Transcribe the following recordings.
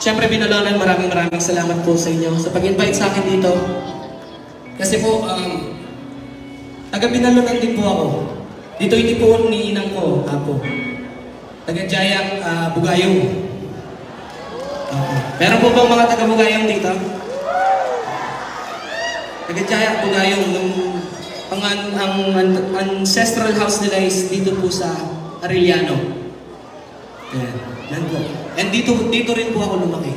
Siyempre, Binalonan, maraming salamat po sa inyo sa pag-invite sa akin dito. Kasi po, taga Binalonan din po ako. Dito hindi po ni inang ko, Apo. Taga Jayang, Bugayong. Meron po bang mga taga Bugayong dito? Taga Jayang, Bugayong. Ang ancestral house nila is dito po sa Arellano. Yan po. And dito rin po ako lumaki.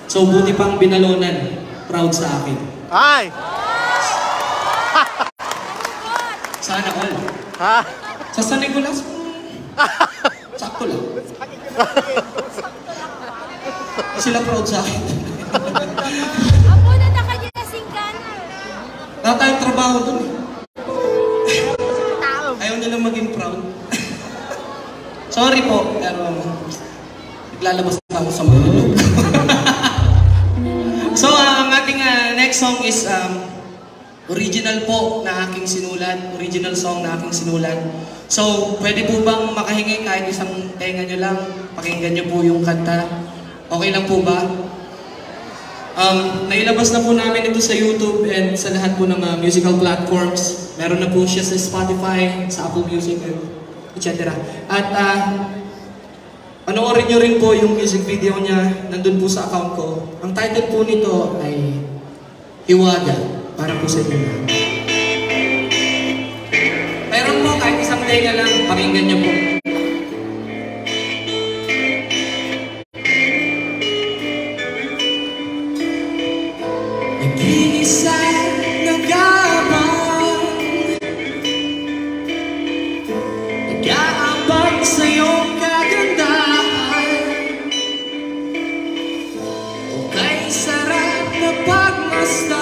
So buti pang Binalonan, proud sa akin. Ay! Sana all. Ha? Sa San Nicolas, sakto lang. Sila proud sa akin. Apo na nakanyasing ka na. Wala tayong trabaho dun. Ayaw nilang maging proud. Sorry po, pero naglalabas ako sa mga loob. So, ang ating next song is original po na aking sinulat. Original song na aking sinulat. So, pwede po bang makahingi kahit isang tenga nyo lang? Pakinggan nyo po yung kanta. Okay lang po ba? Nailabas na po namin ito sa YouTube and sa lahat po ng musical platforms. Meron na po siya sa Spotify, sa Apple Music, etc. At panoorin nyo rin po yung music video niya, nandun po sa account ko. Ang title po nito ay Hiwaga, para po sa inyo. Meron po kahit isang tenga lang, pakinggan nyo po. Nag-iisa nag-aabang, nag-aabang sa iyong kagandahan. O kay sarap na pagmasdan